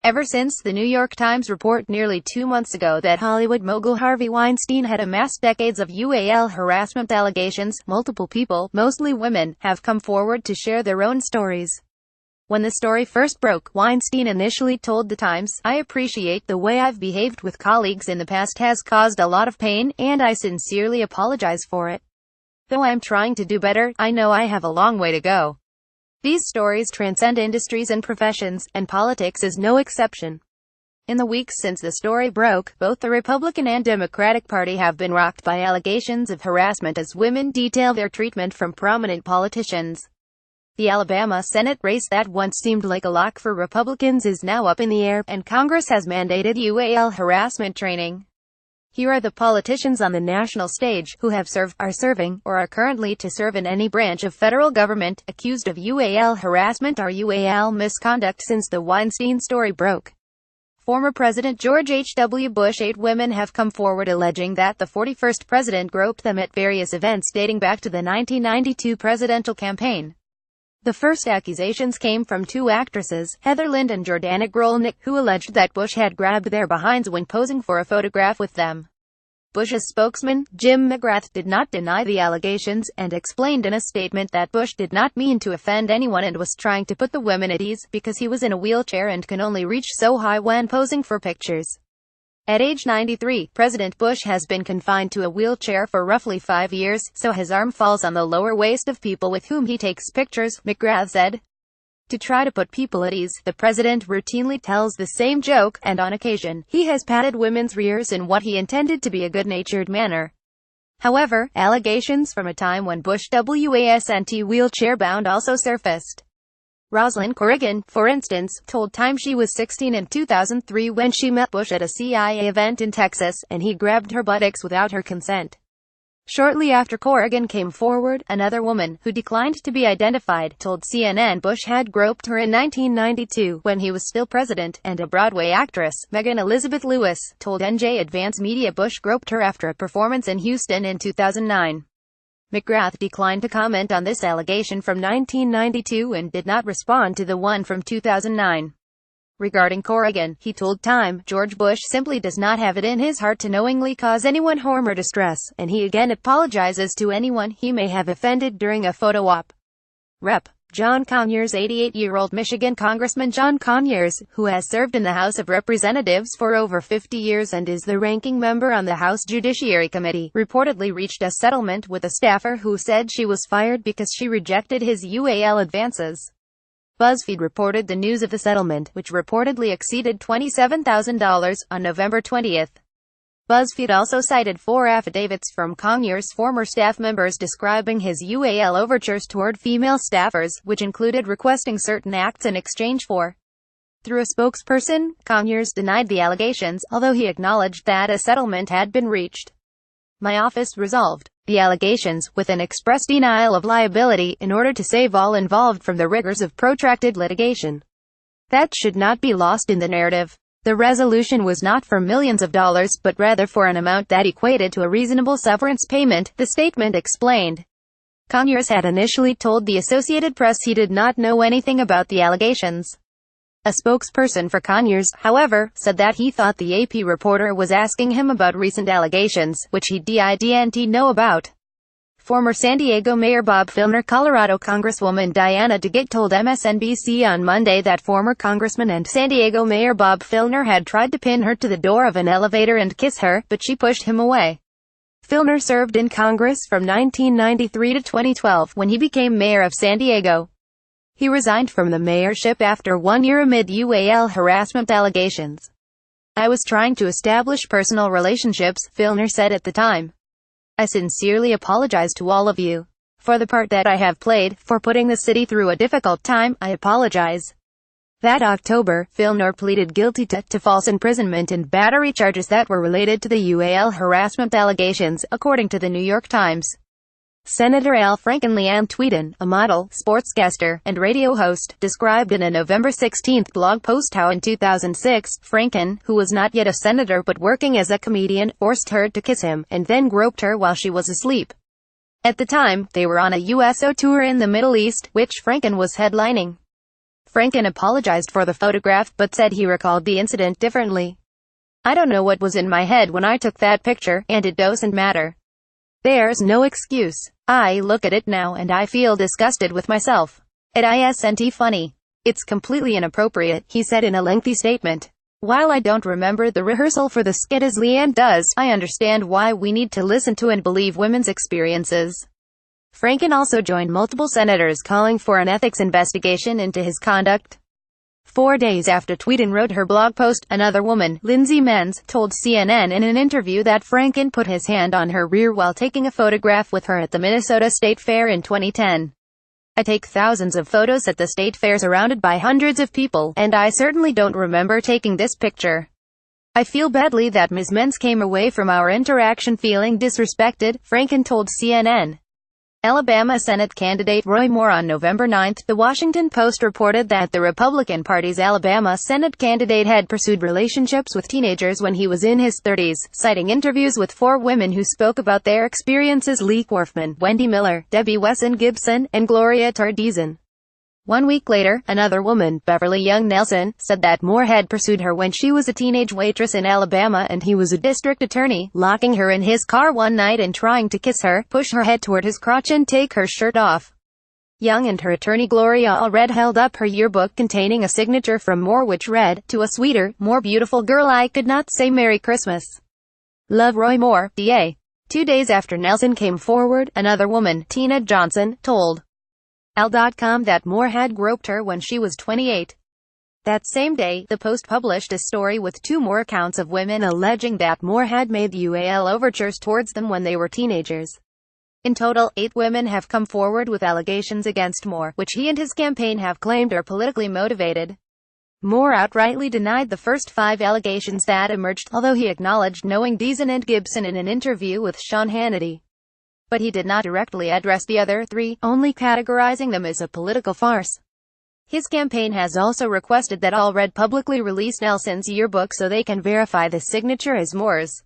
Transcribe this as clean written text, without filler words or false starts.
Ever since the New York Times report nearly 2 months ago that Hollywood mogul Harvey Weinstein had amassed decades of UAL harassment allegations, multiple people, mostly women, have come forward to share their own stories. When the story first broke, Weinstein initially told The Times, "I appreciate the way I've behaved with colleagues in the past has caused a lot of pain, and I sincerely apologize for it. Though I'm trying to do better, I know I have a long way to go." These stories transcend industries and professions, and politics is no exception. In the weeks since the story broke, both the Republican and Democratic Party have been rocked by allegations of harassment as women detail their treatment from prominent politicians. The Alabama Senate race that once seemed like a lock for Republicans is now up in the air, and Congress has mandated UAL harassment training. Here are the politicians on the national stage, who have served, are serving, or are currently to serve in any branch of federal government, accused of UAL harassment or UAL misconduct since the Weinstein story broke. Former President George H.W. Bush. 8 women have come forward alleging that the 41st president groped them at various events dating back to the 1992 presidential campaign. The first accusations came from 2 actresses, Heather Lind and Jordana Grolnick, who alleged that Bush had grabbed their behinds when posing for a photograph with them. Bush's spokesman, Jim McGrath, did not deny the allegations, and explained in a statement that Bush did not mean to offend anyone and was trying to put the women at ease, because he was in a wheelchair and can only reach so high when posing for pictures. At age 93, President Bush has been confined to a wheelchair for roughly 5 years, so his arm falls on the lower waist of people with whom he takes pictures, McGrath said. To try to put people at ease, the president routinely tells the same joke, and on occasion, he has patted women's rears in what he intended to be a good-natured manner. However, allegations from a time when Bush wasn't wheelchair-bound also surfaced. Rosalind Corrigan, for instance, told Time she was 16 in 2003 when she met Bush at a CIA event in Texas, and he grabbed her buttocks without her consent. Shortly after Corrigan came forward, another woman, who declined to be identified, told CNN Bush had groped her in 1992, when he was still president, and a Broadway actress, Megan Elizabeth Lewis, told NJ Advance Media Bush groped her after a performance in Houston in 2009. McGrath declined to comment on this allegation from 1992 and did not respond to the one from 2009. Regarding Corrigan, he told Time, "George Bush simply does not have it in his heart to knowingly cause anyone harm or distress, and he again apologizes to anyone he may have offended during a photo op." Rep. John Conyers. 88-year-old Michigan Congressman John Conyers, who has served in the House of Representatives for over 50 years and is the ranking member on the House Judiciary Committee, reportedly reached a settlement with a staffer who said she was fired because she rejected his UAL advances. BuzzFeed reported the news of the settlement, which reportedly exceeded $27,000, on November 20. BuzzFeed also cited 4 affidavits from Conyers' former staff members describing his UAL overtures toward female staffers, which included requesting certain acts in exchange for. Through a spokesperson, Conyers denied the allegations, although he acknowledged that a settlement had been reached. "My office resolved the allegations, with an express denial of liability, in order to save all involved from the rigors of protracted litigation. That should not be lost in the narrative. The resolution was not for millions of dollars, but rather for an amount that equated to a reasonable severance payment," the statement explained. Conyers had initially told the Associated Press he did not know anything about the allegations. A spokesperson for Conyers, however, said that he thought the AP reporter was asking him about recent allegations, which he didn't know about. Former San Diego Mayor Bob Filner. Colorado Congresswoman Diana DeGette told MSNBC on Monday that former Congressman and San Diego Mayor Bob Filner had tried to pin her to the door of an elevator and kiss her, but she pushed him away. Filner served in Congress from 1993 to 2012, when he became mayor of San Diego. He resigned from the mayorship after 1 year amid UAL harassment allegations. "I was trying to establish personal relationships," Filner said at the time. "I sincerely apologize to all of you. For the part that I have played, for putting the city through a difficult time, I apologize." That October, Filner pleaded guilty to false imprisonment and battery charges that were related to the UAL harassment allegations, according to the New York Times. Senator Al Franken. Leanne Tweeden, a model, sportscaster, and radio host, described in a November 16 blog post how in 2006, Franken, who was not yet a senator but working as a comedian, forced her to kiss him, and then groped her while she was asleep. At the time, they were on a USO tour in the Middle East, which Franken was headlining. Franken apologized for the photograph, but said he recalled the incident differently. "I don't know what was in my head when I took that picture, and it doesn't matter. There's no excuse. I look at it now and I feel disgusted with myself. It isn't funny. It's completely inappropriate," he said in a lengthy statement. "While I don't remember the rehearsal for the skit as Leanne does, I understand why we need to listen to and believe women's experiences." Franken also joined multiple senators calling for an ethics investigation into his conduct. 4 days after Tweeden wrote her blog post, another woman, Lindsay Menz, told CNN in an interview that Franken put his hand on her rear while taking a photograph with her at the Minnesota State Fair in 2010. "I take thousands of photos at the state fair surrounded by hundreds of people, and I certainly don't remember taking this picture. I feel badly that Ms. Menz came away from our interaction feeling disrespected," Franken told CNN. Alabama Senate candidate Roy Moore on November 9. The Washington Post reported that the Republican Party's Alabama Senate candidate had pursued relationships with teenagers when he was in his 30s, citing interviews with 4 women who spoke about their experiences: Lee Korfman, Wendy Miller, Debbie Wesson Gibson, and Gloria Tardizan. 1 week later, another woman, Beverly Young Nelson, said that Moore had pursued her when she was a teenage waitress in Alabama and he was a district attorney, locking her in his car one night and trying to kiss her, push her head toward his crotch and take her shirt off. Young and her attorney Gloria Allred held up her yearbook containing a signature from Moore which read, "To a sweeter, more beautiful girl I could not say Merry Christmas. Love, Roy Moore, DA." 2 days after Nelson came forward, another woman, Tina Johnson, told AL.com that Moore had groped her when she was 28. That same day, the Post published a story with 2 more accounts of women alleging that Moore had made UAL overtures towards them when they were teenagers. In total, 8 women have come forward with allegations against Moore, which he and his campaign have claimed are politically motivated. Moore outrightly denied the first 5 allegations that emerged, although he acknowledged knowing Deason and Gibson in an interview with Sean Hannity. But he did not directly address the other 3, only categorizing them as a political farce. His campaign has also requested that Allred publicly release Nelson's yearbook so they can verify the signature as Moore's.